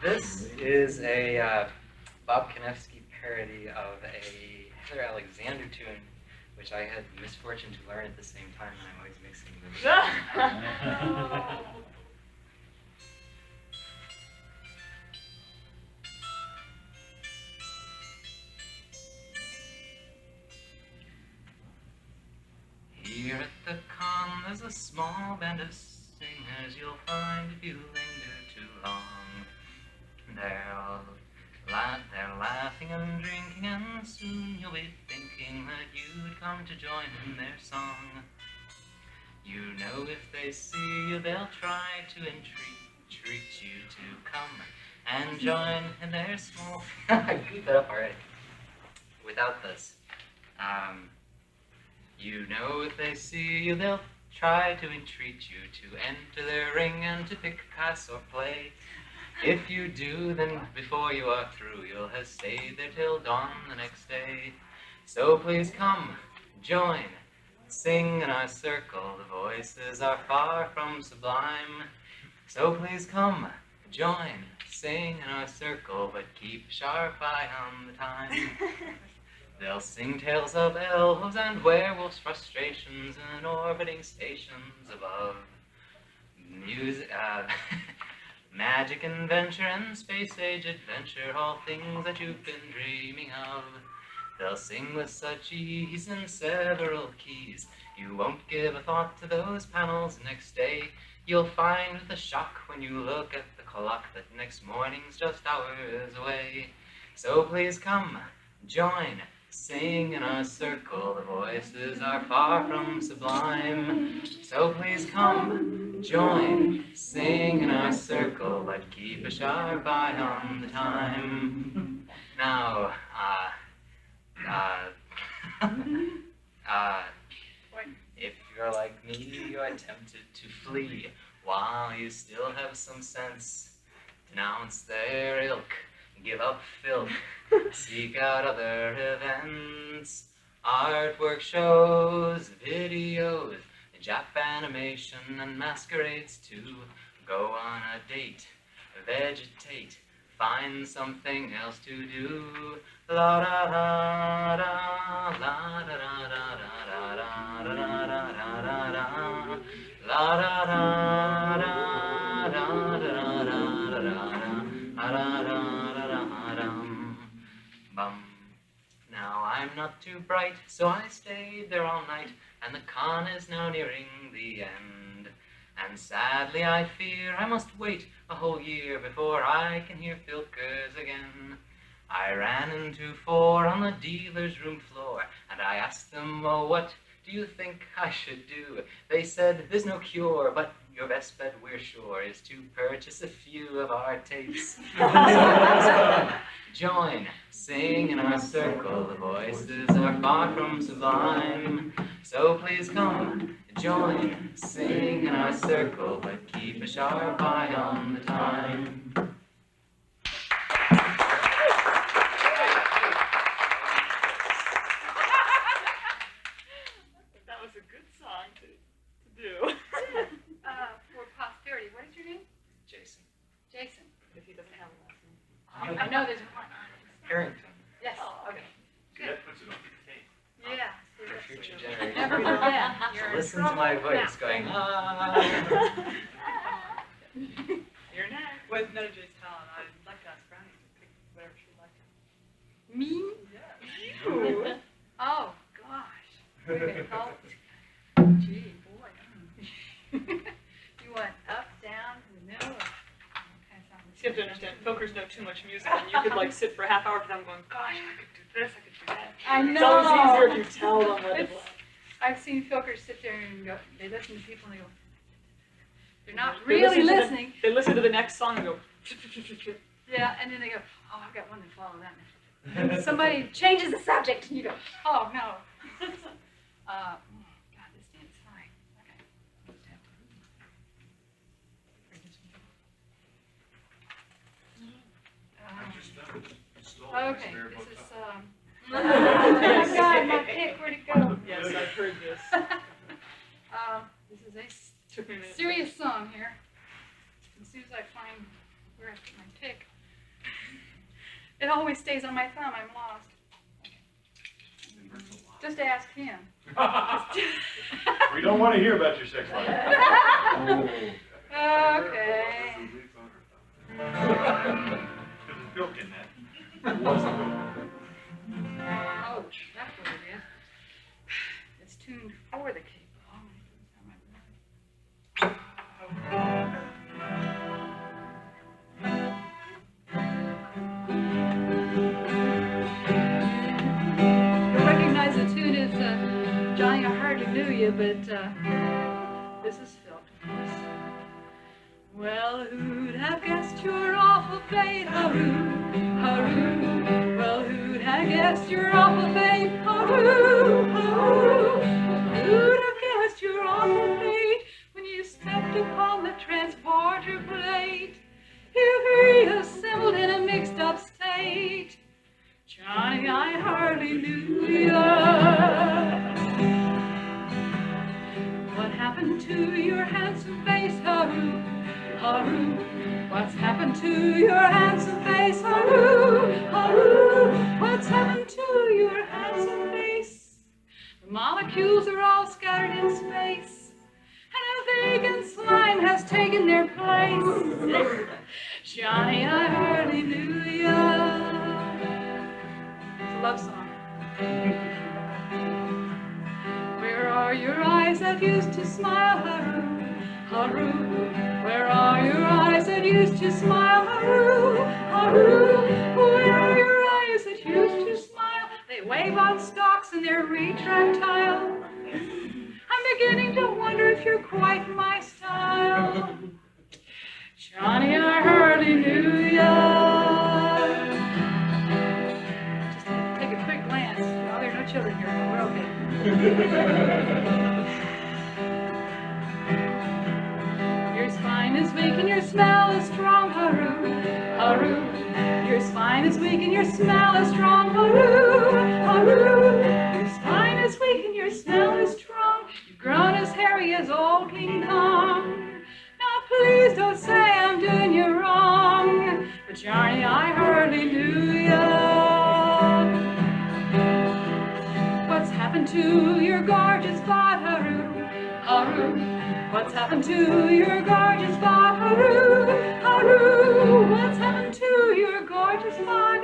This is a Bob Kanefsky parody of a Heather Alexander tune, which I had the misfortune to learn at the same time, and I'm always mixing them. Here at the con, there's a small band of singers you'll find if you linger too long. They're laughing and drinking, and soon you'll be thinking that you'd come to join in their song. You know if they see you, they'll try to entreat you to come and join in their small... I goofed that up already. Without this. You know if they see you, they'll try to entreat you to enter their ring and to pick, pass, or play. If you do, then before you are through, you'll have stayed there till dawn the next day. So please come, join, sing in our circle. The voices are far from sublime. So please come, join, sing in our circle, but keep sharp eye on the time. They'll sing tales of elves and werewolves, frustrations, and orbiting stations above. Music, magic adventure and space-age adventure, all things that you've been dreaming of. They'll sing with such ease in several keys, you won't give a thought to those panels next day. You'll find with a shock when you look at the clock that next morning's just hours away. So please come, join, sing in our circle. The voices are far from sublime. So please come, join, sing in our circle, but keep a sharp eye on the time. Now, if you're like me, you are tempted to flee while you still have some sense. Denounce their ilk, give up filk, seek out other events, artwork shows, videos, Jap animation and masquerades too. Go on a date, vegetate, find something else to do. La da da da, la da da da da da da da da da da, la da da da da da da da da da da. Bum. Now I'm not too bright, so I stayed there all night, and the con is now nearing the end. And sadly I fear I must wait a whole year before I can hear Filkers again. I ran into 4 on the dealer's room floor, and I asked them, oh, what do you think I should do? They said, there's no cure, but your best bet, we're sure, is to purchase a few of our tapes. So join, sing in our circle, the voices are far from sublime. So please come, join, sing in our circle, but keep a sharp eye on the time. That was a good song to do. For posterity, what is your name? Jason. Jason. If he doesn't have a last name. I know there's one. Harrington. Yes. Oh, okay. Good. That puts it on the tape. Yeah. For future Never generations. forget. You're in Listen to trouble my voice now. going, You're next. With Netta J's talent, I'd like to ask Brownie to pick whatever she'd like to. Me? Yeah. You? Oh, gosh. Wait a minute. Oh. Gee, boy. You want up, down, to the middle? Or what kind of song? You have to understand, Filkers know too much music, and you could like sit for a half hour for them going, gosh, I could do this, I could do that. I know. It's always easier if you tell them what it was. I've seen Filkers sit there and go, they listen to people and they go, they're not They really listen to listening. They listen to the next song and go, Yeah, and then they go, oh, I've got one to follow that. And somebody changes the subject and you go, oh, no. God, this dance, sorry. Okay, this is, oh my God, my pick, where'd it go? yes, I've heard this. This is a Took me a minute. serious song here. As soon as I find where I put my pick. It always stays on my thumb. I'm lost. Just ask him. We don't want to hear about your sex life. Okay. There's a Filk in that. What's the Filk? Oh, that's what it is. It's tuned for the capo. You'll recognize the tune as Johnny, I hardly knew you, but this is Filk, of course. Well, who'd have guessed your awful fate, Haru, Haru. Well, who'd have guessed your awful fate, Haru, Haru. Who'd have guessed your awful fate when you stepped upon the transporter plate? You reassembled in a mixed-up state. Johnny, I hardly knew ya. What happened to your handsome face, Haru, Haru? What's happened to your handsome face, Haru, Haru? What's happened to your handsome face? The molecules are all scattered in space, and a vacant slime has taken their place. Johnny, I hardly knew ya. It's a love song. Where are your eyes that used to smile, Haru, Haru? Where are your eyes that used to smile, Haru, Haru? Where are your eyes that used to smile? They wave on stalks and they're retractile. I'm beginning to wonder if you're quite my style. Johnny, I hardly knew ya. Just take a quick glance. Oh, there are no children here, but we're okay. Your spine is weak and your smell is strong, Haru, Haru. Your spine is weak and your smell is strong, Haru, Haru. Your spine is weak and your smell is strong. You've grown as hairy as old King Kong. Now please don't say I'm doing you wrong, but Johnny, I hardly knew ya. What's happened to your gorgeous bod, Haru, Haru? What's happened to your gorgeous bod, Haru, Haru? What's happened to your gorgeous bod?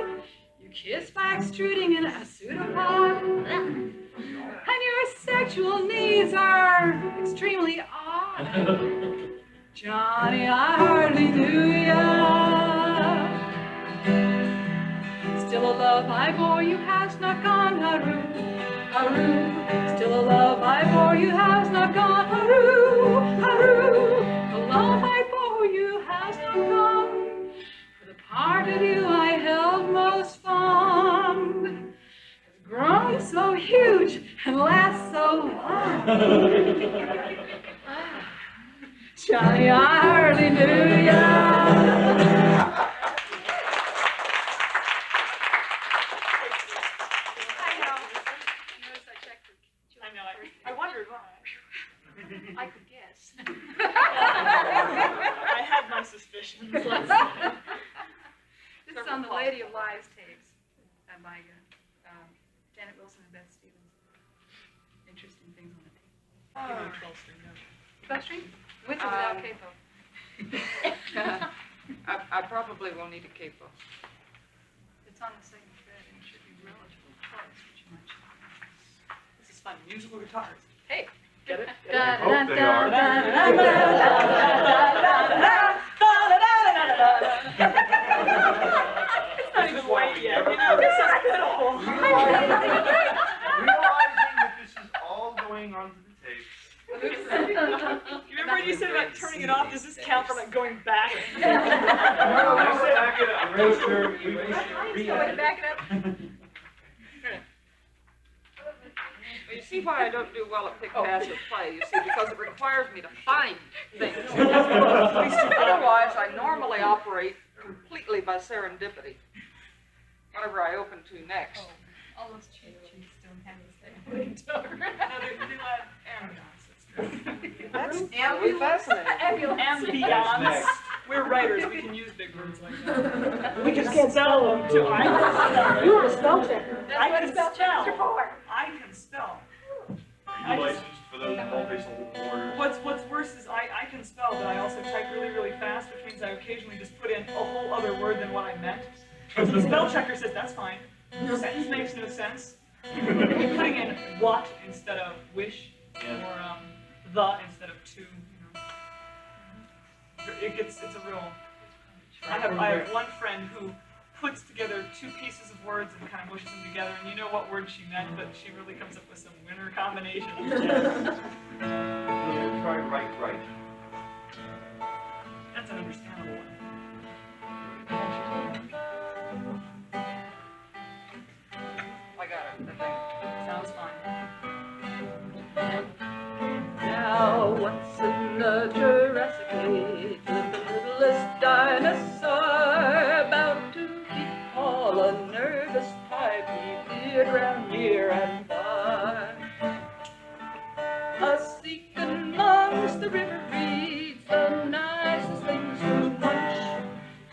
You kiss by extruding in a pseudopod, and your sexual needs are extremely odd. Johnny, I hardly knew ya. Still a love I bore you has not gone, Haru, Haru. Still a love I bore you has not gone, Haru, Haru. The love I bore you has not gone. For the part of you I held most fond has grown so huge and lasts so long. Johnny, I hardly knew ya. I know. Notice I checked for I know. I wondered why. I could guess. I had my suspicions. This is on the Lady of Lies tapes by Janet Wilson and Beth Stevens. Interesting things on the tape. Give me a 12-string note. 12 string? With or without capo? I probably will need a capo. It's on the second fret and it should be relatively close, but you might check. This is fun. Musical guitars. Hey! Get it? I hope they are. It's not even white yet. You know, this is pitiful. Realizing that this is all going onto the tapes. You remember what you said about turning it off? Does this count for like going back? No, we said back it up. Back it up. Well, you see why I don't do well at pick, pass, or play. You see, because it requires me to find things. Otherwise, I normally operate completely by serendipity. Whatever I open to next. All those cheap cheeks don't have the same guitar. No, they're not. That's really fascinating. Ambiance. We're writers, we can use big words like that. We just can't spell them too. You're a spell checker. I can spell. for. I can spell. Are you licensed for those multi-syllable words? What's worse is I can spell, but I also type really, really fast, which means I occasionally just put in a whole other word than what I meant. So the spell checker says that's fine. The sentence makes no sense. Putting in what instead of wish, or the instead of to. It's a real. I have one friend who puts together two pieces of words and kind of mushes them together, and you know what word she meant, but she really comes up with some winner combination. Try right. That's an understandable one. I got it, I think. Sounds fine. Now, once in the Jurassic Age, lived the littlest dinosaur, about 2 feet tall, a nervous type. He peered round near and far, a-seeking amongst the river reeds, the nicest things to munch,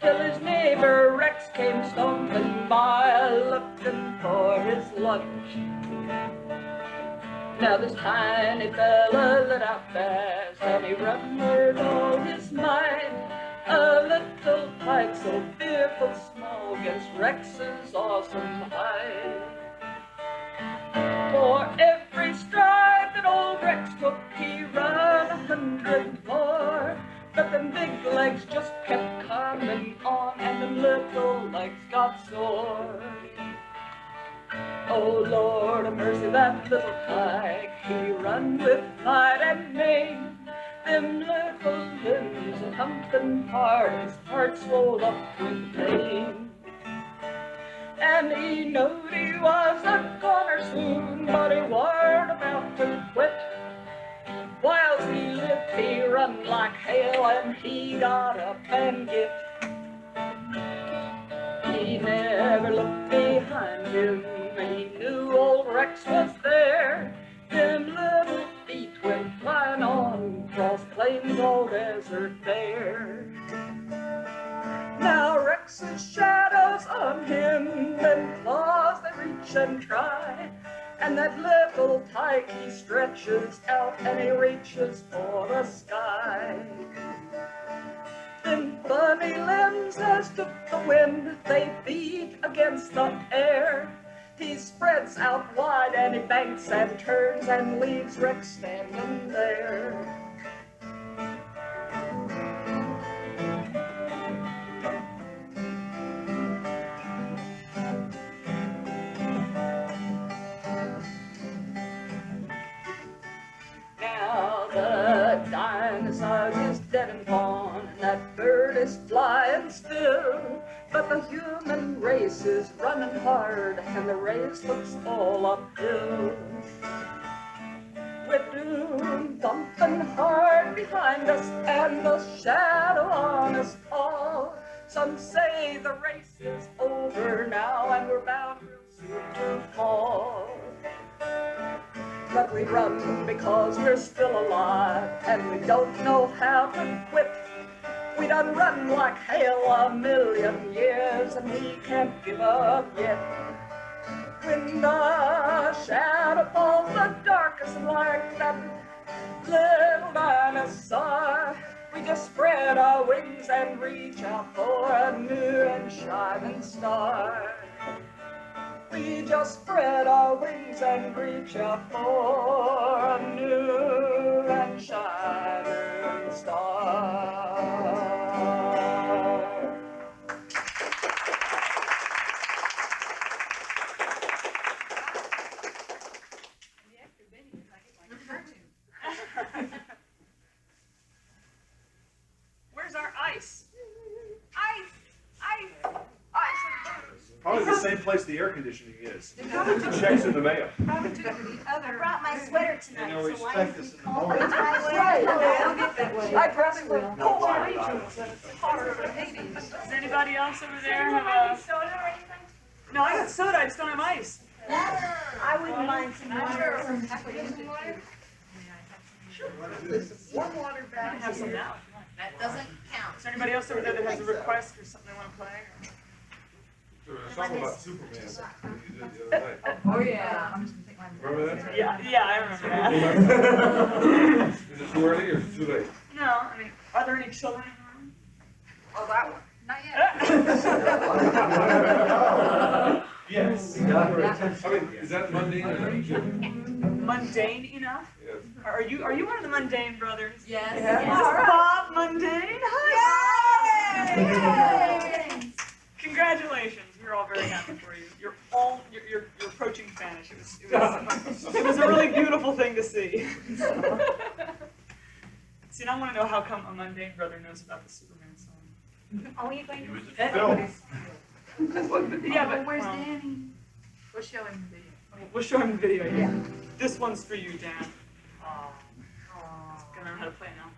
till his neighbor Rex came stumbling by, looking for his lunch. Now this tiny fella let out fast, and he run with all his might. A little pike so fearful small against Rex's awesome height. For every stride that old Rex took, he ran 100 more. But them big legs just kept coming on, and them little legs got sore. Oh Lord of mercy, that little pike, he run with might and main. Them little limbs and humping hard, his heart swelled up with pain. And he knowed he was a goner soon, but he warn't about to quit. Whilst he lived, he run like hell, and he got up and get. He never looked behind him, he knew old Rex was there. Them little feet went flying on across plains all desert bare. Now Rex's shadow's on him, them claws they reach and try, and that little tyke he stretches out and he reaches for the sky. Them funny limbs as took the wind, they beat against the air. He spreads out wide and he banks and turns and leaves Rex standing there. Now the dinosaur is dead and gone, and that bird is flying still. But the human race is running hard, and the race looks all uphill. With doom thumping hard behind us, and the shadow on us all. Some say the race is over now, and we're bound real soon to fall. But we run because we're still alive, and we don't know how to quit. We done run like hell 1,000,000 years, and we can't give up yet. When the shadow falls the darkest like that little dinosaur, we just spread our wings and reach out for a new and shining star. We just spread our wings and reach out for a new and shining star. Where's our ice? Ice! Probably the same place the air conditioning is. Checks in the mail. I brought my sweater tonight, You know, so why expect is this it in the cold? morning. It's my sweater. I'll get that way. I dressed with Polar regions, and it's hotter than Hades. Does anybody else over there have a... Soda or anything? No, I got soda, I just don't have ice. I wouldn't mind some water. Sure. Warm water I can back have some here. now if you want. That doesn't count. Is there anybody else over there that has a request or something they want to play? There was something about Superman that you did the other night. Oh, yeah. I'm just gonna take mine. Remember that? Yeah, I remember that. Is it too early or too late? No, I mean, are there any children in the room? Oh, that one. Not yet. Yes. I mean, is that mundane or not? Mundane enough? Yes. Are you one of the Mundane brothers? Yes. Is this Bob Mundane? Hi. Yay! Congratulations. We're all very happy for you. You're approaching Spanish. It was a really beautiful thing to see. See, now I want to know how come a Mundane brother knows about the Superman song. Oh, you're going He was to. at film. Yeah, but Where's well, Danny? We'll show him the video. we'll show him the video. Yeah. This one's for you, Dan. Gonna learn how to play now.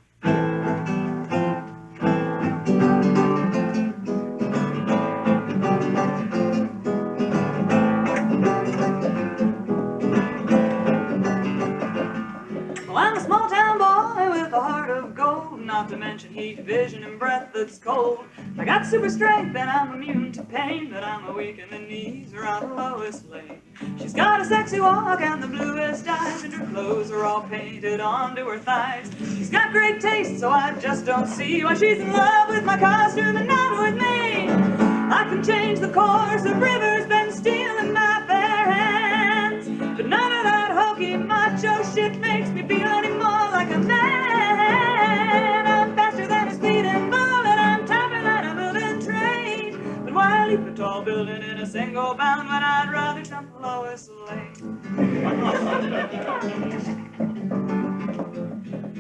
Well, I'm a small town boy with a heart of gold, not to mention heat, vision, and breath that's cold. I got super strength and I'm immune to pain, but I'm a weak in the knees around the lowest lane. She's got a sexy walk and the bluest eyes, and her clothes are all painted onto her thighs. She's got great taste, so I just don't see why she's in love with my costume and not with me. I can change the course of rivers, bend steel in my bare hands, but none of that hokey macho shit makes me feel any more like a man. I'm faster than a speeding bullet, I'm tougher than a moving train, but why leap a tall building in a single bound when I'd rather jump Lois Lane?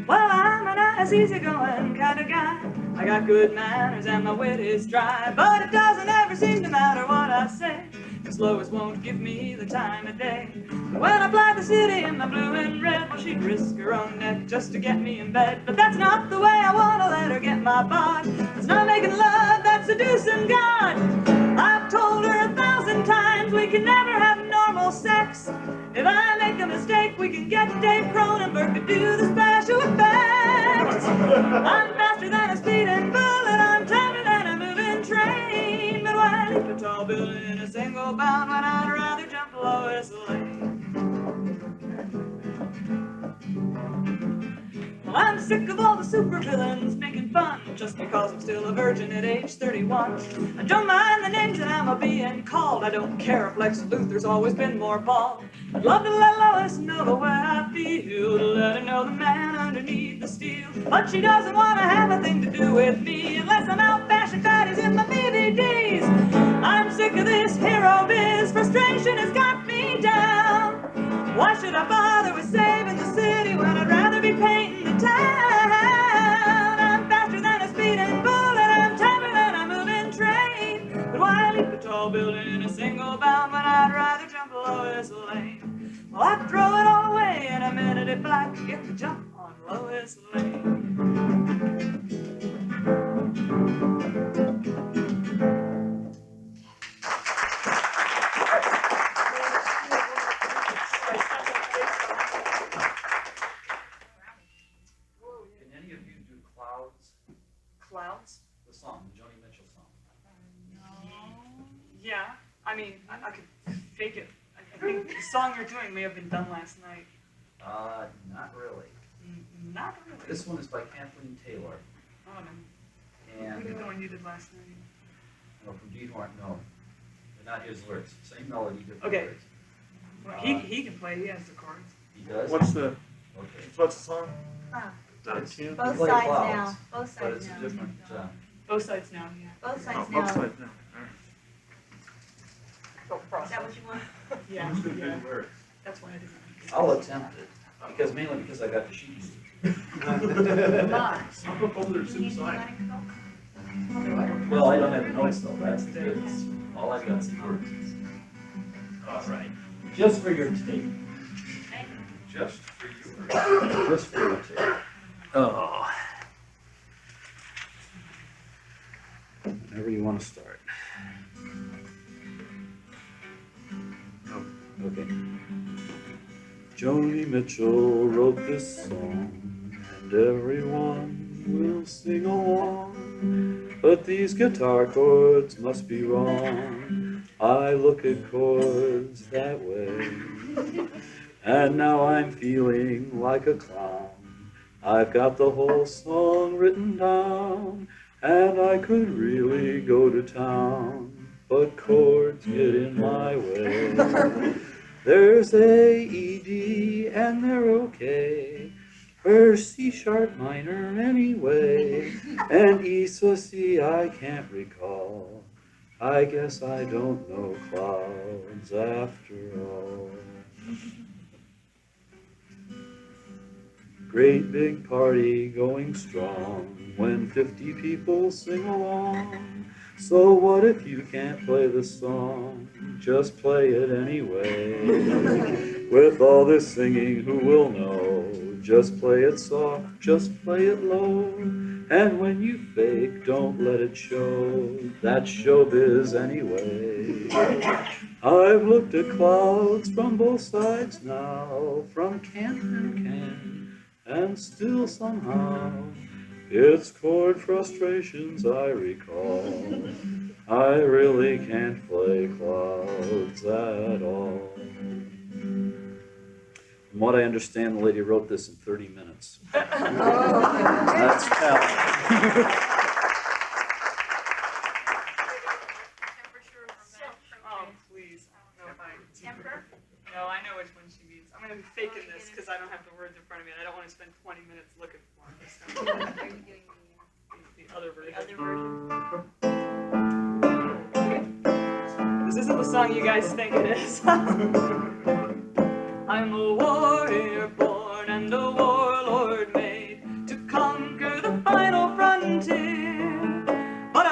Well, I'm a nice, easygoing kind of guy. I got good manners and my wit is dry, but it doesn't ever seem to matter what I say, 'cause Lois won't give me the time of day. But when I fly the city in my blue and red, well, she'd risk her own neck just to get me in bed. But that's not the way I want to let her get my bod. It's not making love that's seducing God. I've told her 1,000 times we can never have normal sex. If I make a mistake, we can get Dave Cronenberg to do the special effects. I'm faster than a speeding bullet, I'm tougher than a moving train, but why leap a tall building in a single bound when I'd rather jump Lois Lane? Well, I'm sick of all the supervillains making fun just because I'm still a virgin at age 31. I don't mind the names that I'm being called. I don't care if Lex Luthor's always been more bald. I'd love to let Lois know the way I feel, to let her know the man underneath the steel. But she doesn't want to have a thing to do with me unless I'm out bashing fatties in my DVDs. I'm sick of this hero biz, frustration has got me down. Why should I bother with saving the city when I'd rather be painting the town? I'm faster than a speeding bullet, I'm tougher than a moving train, but why leap a tall building in a single bound when I'd rather jump Lois Lane? Well, I'd throw it all away in a minute if I could get the jump on Lois Lane. Can any of you do Clouds? Clouds? The song, the Joni Mitchell song. Yeah, I mean, I could fake it. I think the song you're doing may have been done last night. Not really. Not really. This one is by Kathleen Taylor. Oh, no. And We did the one you did last night. no, from Dean Horn, no. They're not his lyrics. Same melody, different Okay. lyrics. Well, he can play, he has the chords. He does? What's the Okay. song? Is that a tune? He Both plays sides Clouds, now. Both But sides it's a now. different, Both sides now, yeah. Both sides Both now. sides now. So Is that what you want? Yeah, Who's the yeah. lyrics? That's why I didn't. I'll attempt it, mainly because I got the sheet music. Some composers You need do to let sign. it go? Well, I don't have the notes though, that's the good. All I've got is the words. All right. Just for your tape. Just for you. Just for your tape. Oh. Whenever you want to start. Oh, okay. Joni Mitchell wrote this song, and everyone will sing along. But these guitar chords must be wrong. I look at chords that way, and now I'm feeling like a clown. I've got the whole song written down, and I could really go to town, but chords get in my way. There's A, E, D, and they're okay. Where's C sharp minor anyway? And E so C I can't recall. I guess I don't know clouds after all. Great big party going strong when 50 people sing along. So what if you can't play the song? Just play it anyway. With all this singing, who will know? Just play it soft, just play it low. And when you fake, don't let it show. That's showbiz anyway. I've looked at clouds from both sides now, from can and can, and still somehow it's chord frustrations I recall. I really can't play clouds at all. From what I understand, the lady wrote this in 30 minutes. That's talent. Oh, please. No, fine. Temper? No, I know which one she means. I'm going to be faking this because I don't have the words in front of me, and I don't want to spend 20 minutes looking for them. So. The other version. This isn't the song you guys think it is. I'm a warrior born and a warlord made to conquer the final frontier. But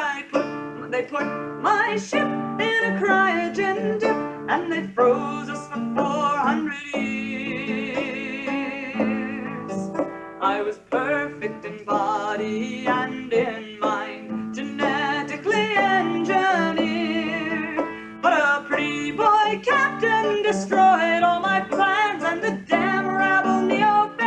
they put my ship in a cryogen dip, and they froze us for 400 years. I was perfect in body and in mind, genetically engineered. But a pretty boy captain destroyed all my plans, and the damn rabble neo-bencheered.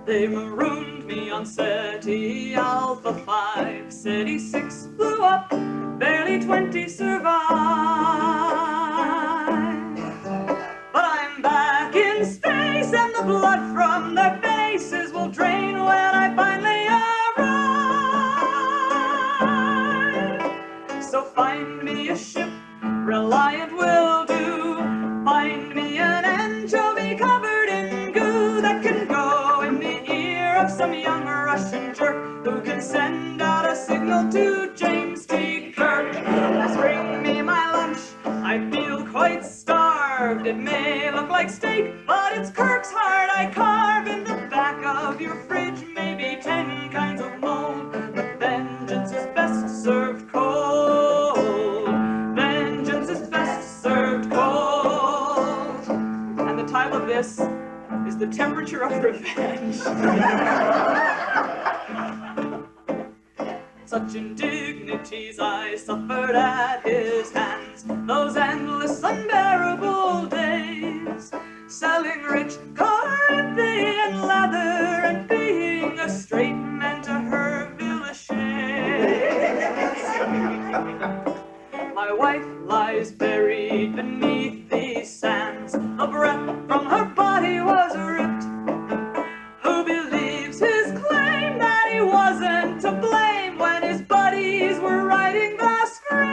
They marooned me on SETI Alpha 5. SETI 6 blew up, barely 20 survived. But I'm back in space, and the blood from their faces will drain when I finally arrive. So find me a ship, Reliant will do. Find me an anchovy covered in goo that can go in the ear of some young Russian jerk who can send out a signal to James T. Kirk. Bring me my lunch, I feel quite starved. It may look like steak, but it's Kirk's heart I carve in the back of your fridge. Maybe 10 kinds of mold, but vengeance is best served cold. Vengeance is best served cold. And the title of this is The Temperature of Revenge. Such indignities I suffered at his hands, those endless unbearable days, selling rich Corinthian leather and being a straight man to her village. My wife lies buried beneath these sands, the breath from her body was ripped. Who believes his claim that he wasn't to blame when his buddies were writing the script?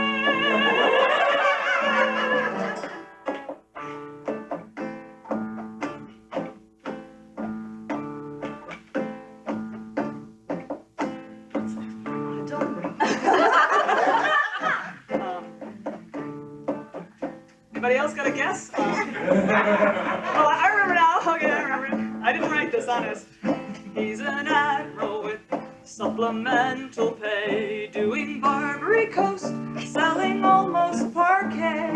Anybody else got a guess? Oh, I remember now. Okay, I remember. I didn't write this, honest. He's an admiral with supplemental pay, doing Barbary Coast, selling almost parquet.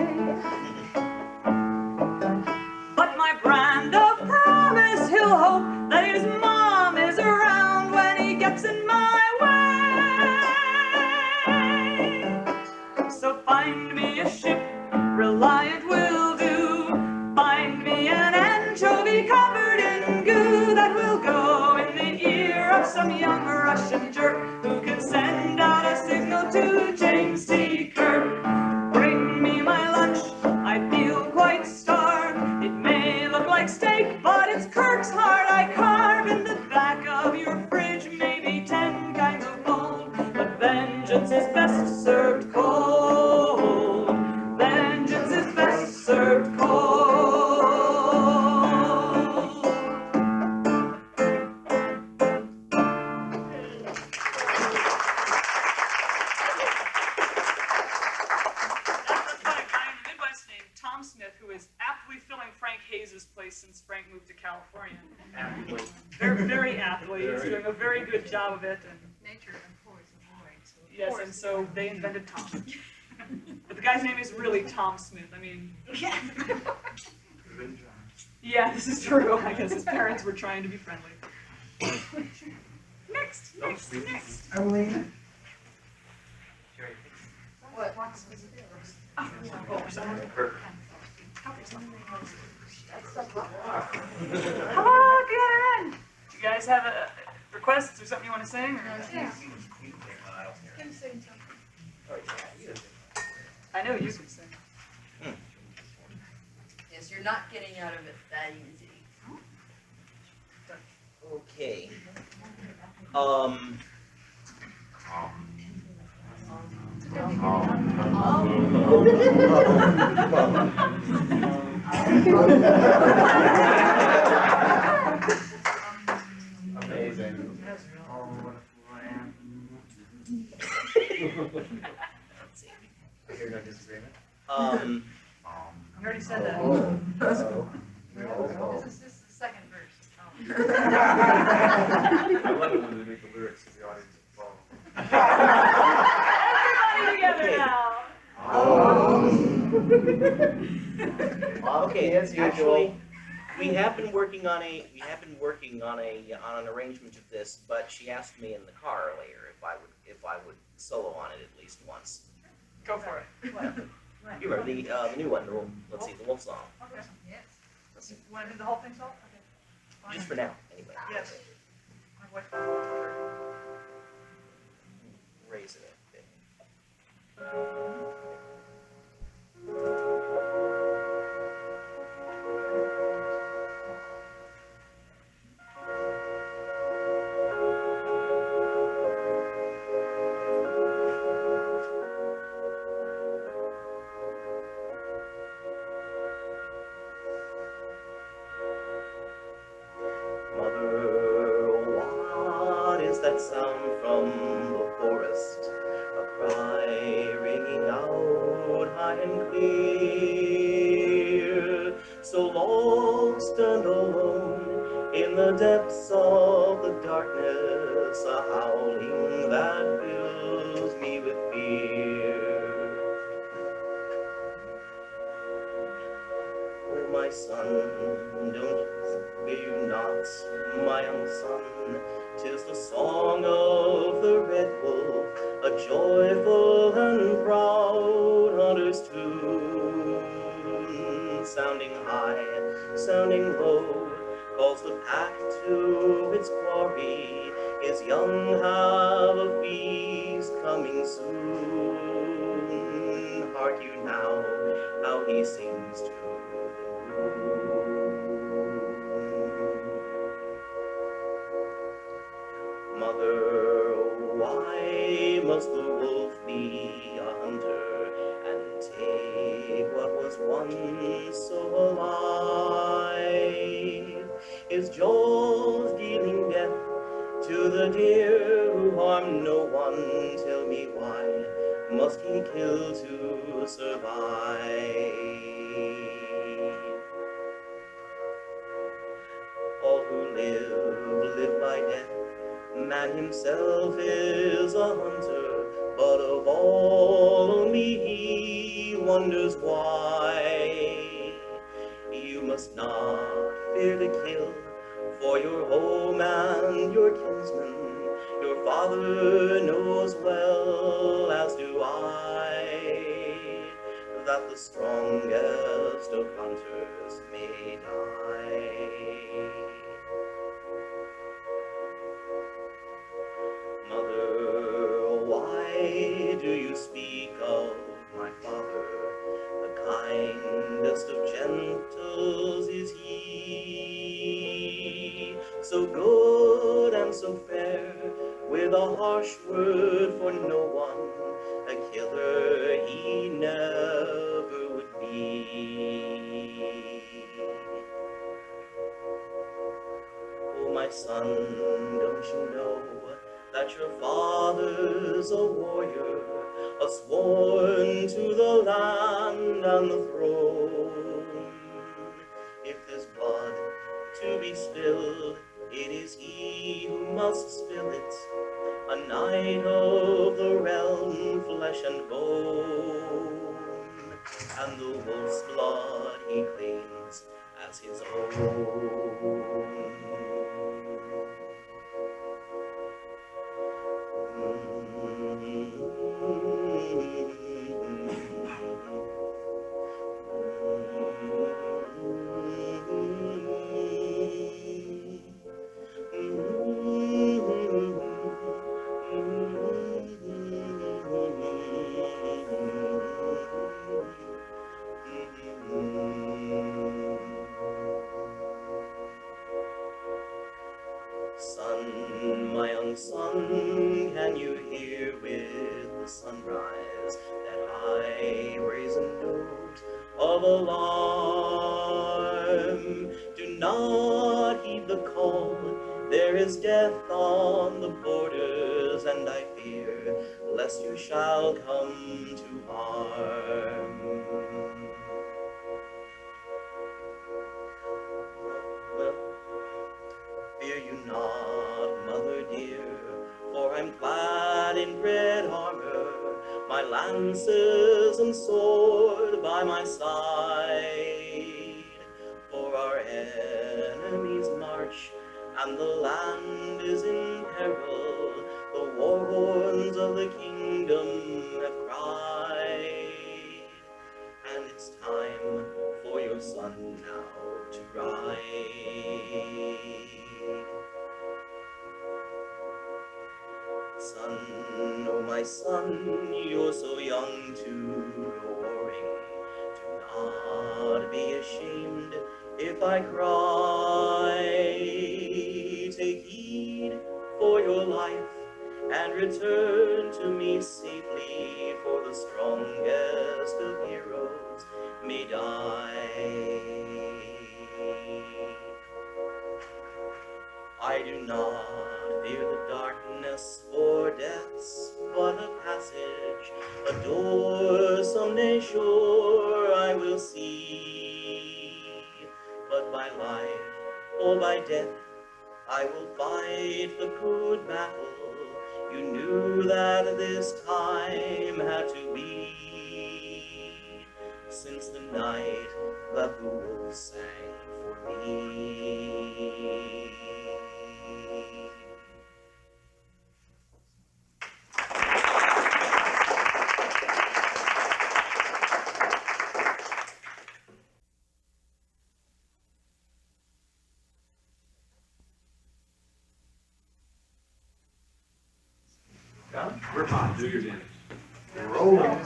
But my brand of promise, he'll hope that his mom is around when some young Russian jerk who can send out a signal to James T. Kirk. Bring me my lunch, I feel quite starved. It may look like steak, but it's Kirk's heart I carve. In the back of your fridge, maybe 10 kinds of mold, but vengeance is best served cold. Vengeance is best served cold. Since Frank moved to California. Aptly. Very aptly. He's doing a very good job of it. And Nature employs a boy, so of yes, course. and so they invented Tom. But the guy's name is really Tom Smith. I mean, yeah, this is true. I guess his parents were trying to be friendly. Next. Arlene? Cherryh, What? Oh, sorry. Come on, get her in. Do you guys have a request or something you want to sing? Or? Yeah. I don't care. Can sing something. Oh, yeah, you. I know you can sing. Yes, you're not getting out of it that easy. Okay. Amazing. Let's see. I hear no disagreement. You already said that. This is the second verse. I love it when they make the lyrics so the audience can follow. Everybody together now. Okay, As usual. actually, we have been working on an arrangement of this, but she asked me in the car earlier if I would solo on it at least once. Go for it. You remember the new one, let's see, the wolf song. Okay. Yes. Let's see, Want to do the whole thing, so? Okay. Fine. just for now, anyway. Yes. My wife. Raise it a bit. That sound from the forest, a cry ringing out high and clear, so lost and alone in the depths of the darkness, a howling that fills me with fear. Oh, my son, don't fear you not, my young son. 'Tis the song of the red wolf, a joyful and proud hunter's tune. Sounding high, sounding low, calls the pack to its quarry. His young have a feast coming soon. Hark you now, how he sings to the moon. Mother, why must the wolf be a hunter and take what was once so alive? His jaws dealing death to the deer who harm no one? Tell me why must he kill to survive? All who live by death. Man himself is a hunter, but of all only he wonders why. You must not fear to kill, for your home and your kinsmen, your father knows well, as do I, that the strongest of hunters may die. you speak of my father, the kindest of gentles is he. So good and so fair, with a harsh word for no one, a killer he never would be. Oh, my son, don't you know that your father's a warrior, a sworn to the land and the throne? If there's blood to be spilled, it is he who must spill it, a knight of the realm, flesh and bone, and the wolf's blood he claims as his own. Son, my young son, can you hear with the sunrise that high brazen note of alarm? Do not heed the call, there is death on the borders, and I fear lest you shall come to harm. Well, fear you not, mother dear, for I'm clad in red armor, my lances and sword by my side. For our enemies march, and the land is in peril, the war horns of the kingdom have cried, and it's time for your son now to ride. Son, oh my son, you're so young to go warring. Do not be ashamed if I cry. Take heed for your life and return to me safely, for the strongest of heroes may die. I do not fear the darkness or death's but a passage, a door someday sure I will see. But by life or by death I will fight the good battle. You knew that this time had to be, since the night that the wolf sang for me. We're fine. Do your dance. Rolling.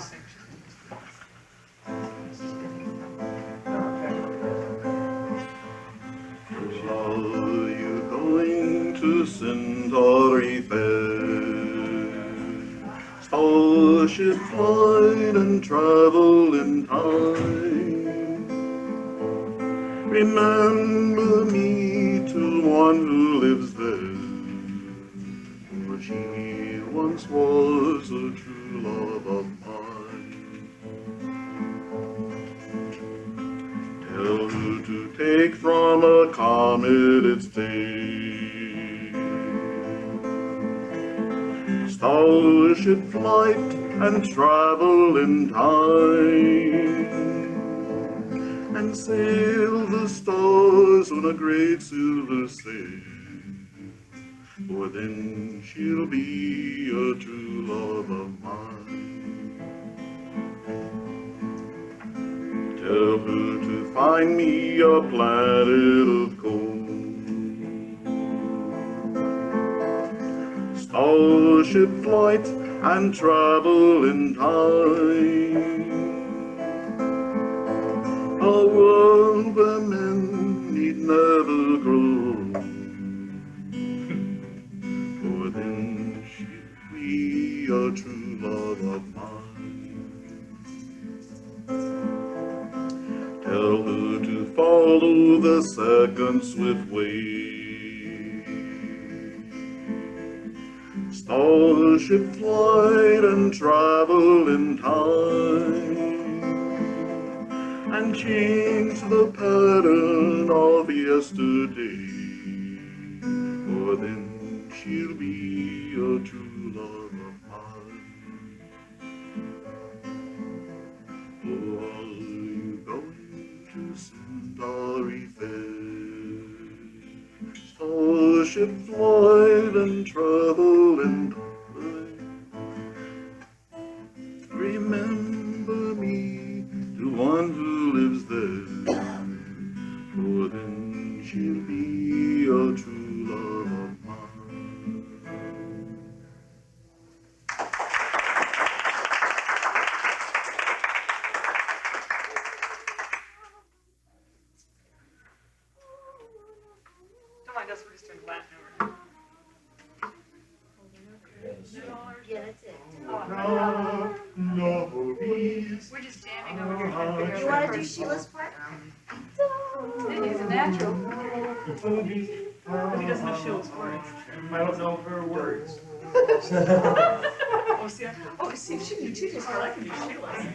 Are you going to Centauri fair? Starship flight and travel in time. Remember me to one who lives there, for she once was a true love of mine. Tell her to take from a comet its state, starship flight and travel in time, and sail the stars on a great silver sail. For then she'll be a true love of mine. Tell her to find me a planet of gold, starship flight and travel in time. A world where men need never grow, for then she'll be a true love of mine. Tell her to follow the second swift way, starship flight and travel in time, and change the pattern of yesterday, for then she'll be a true love of mine. Oh, are you going to Centauri fair? Starship flight and travel in time. Remember me to one who lives there, for then she'll be a true love of mine. Don't mind us, we're just doing Latin over. Yeah, that's it. We're just jamming over here trying to figure out. You want to do Sheila's part? He's a natural. But he doesn't have Sheila's words. I don't know her words. Oh, see, if she can do Tuesday's part, I can do Sheila's.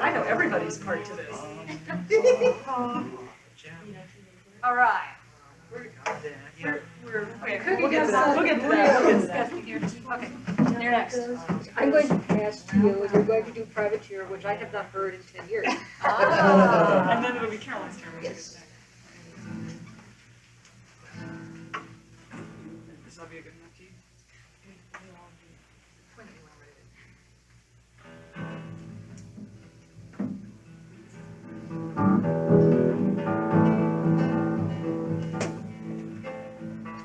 I know everybody's part to this. All right. We're okay, Cookie we'll get to does that. We'll get to that. We'll get to that. Okay, you're next. I'm going to pass to you, and you're going to do privateer, which I have not heard in 10 years. And then it'll be Caroline's turn. Yes. This will be a good enough key.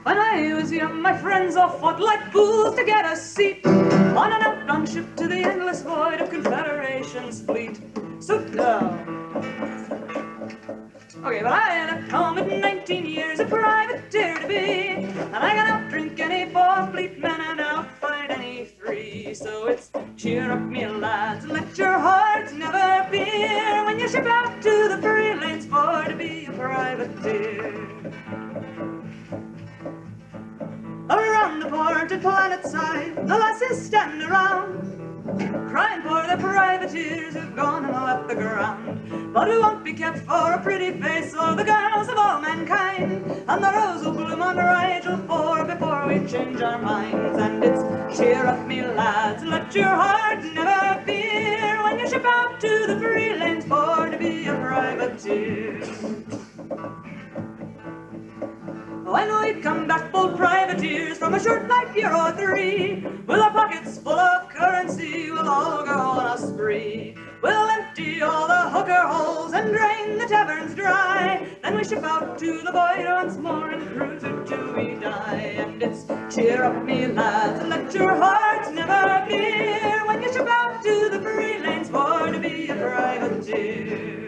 When I was young, my friends all fought like fools to get a seat on an outbound ship to the endless void of Confederation's fleet. So, okay, but I left home at 19 years, a privateer to be, and I got out drink any 4 fleet men and out fight any 3. So it's cheer up me lads and let your hearts never fear when you ship out to the free lanes for to be a privateer. Around the port at planet side, the lasses stand around, crying for the privateers who've gone and left the ground. But we won't be kept for a pretty face or the girls of all mankind, and the rose will bloom on Rigel 4 before we change our minds. And it's cheer up me lads, let your heart never fear when you ship out to the free lanes for to be a privateer. When we come back full privateers from a short life year or 3, with our pockets full of currency, we'll all go on a spree. We'll empty all the hooker holes and drain the taverns dry. Then we ship out to the void once more and cruise it till we die. And it's cheer up me lads and let your hearts never fear when you ship out to the free lanes for to be a privateer.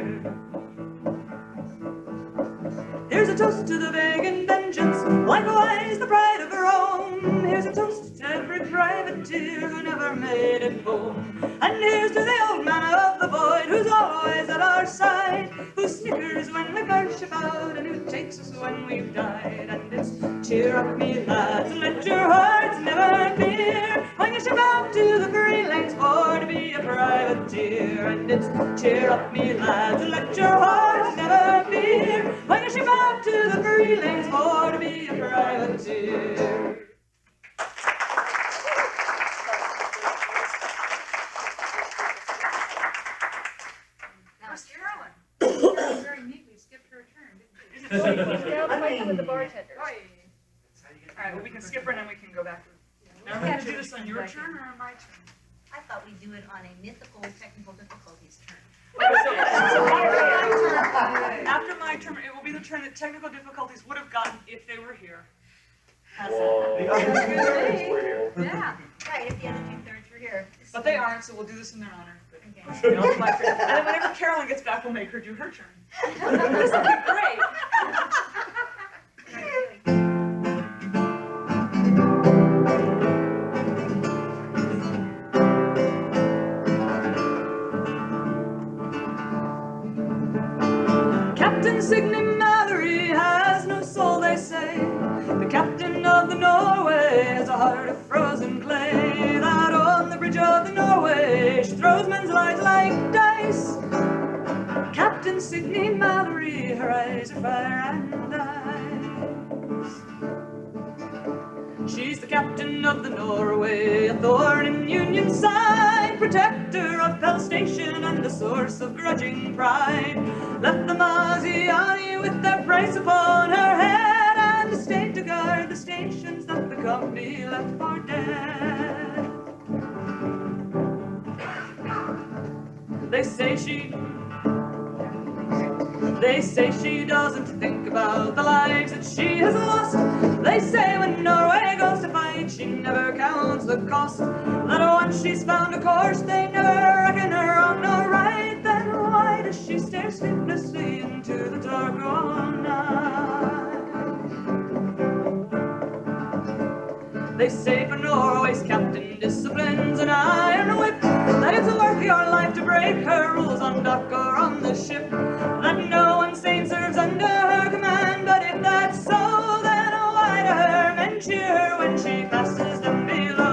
Here's a toast to the vague and vengeance, likewise the pride of Rome. Here's a toast to every privateer who never made it home. And here's to the old man of the void who's always at our side, who snickers when we first ship out and who takes us when we've died. And it's cheer up me lads and let your hearts never fear when you ship out to the free lanes for to be a privateer. And it's cheer up me lads and let your hearts never fear when you ship out to the free lanes for to be a privateer. Now, Carolyn. Very neatly skipped her turn, didn't she? Now it's my turn with the bartender. All right, well, we can skip her and then we can go back. Now, are we going to do this on your turn or on my turn? I thought we'd do it on a mythical technical difficulties turn. After my turn, it will be the turn that technical difficulties would have gotten if they were here. Whoa. The other two-thirds were here. Yeah. Right, if the other 2/3 were here. But they aren't, so we'll do this in their honor. Okay. You know, it's my turn. And then whenever Carolyn gets back, we'll make her do her turn. This will be great. Captain Signy Mallory has no soul, they say. The captain of the Norway has a heart of frozen clay. That on the bridge of the Norway she throws men's lives like dice. Captain Signy Mallory, her eyes are fire and ice. She's the captain of the Norway, a thorn in Union side, protector of Pell Station and a source of grudging pride. Left the Maziani with their price upon her head, and stayed to guard the stations that the company left for dead. They say she doesn't think about the lives that she has lost. They say when Norway goes to fight, she never counts the cost. That once she's found a course, they never reckon her wrong nor right. Then why does she stare sleeplessly into the dark all night? They say for Norway's captain disciplines an iron whip, that it's worth your life to break her rules on dock or on the ship, that no one sane serves under her command. But if that's so, then why do her men cheer her when she passes them below?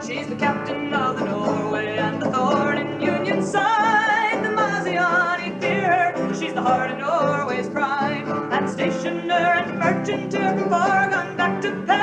She's the captain of the Norway and the thorn in Union side. The Maziani fear her, she's the heart of Norway's pride, and stationer and merchant to Borg on back to Paris.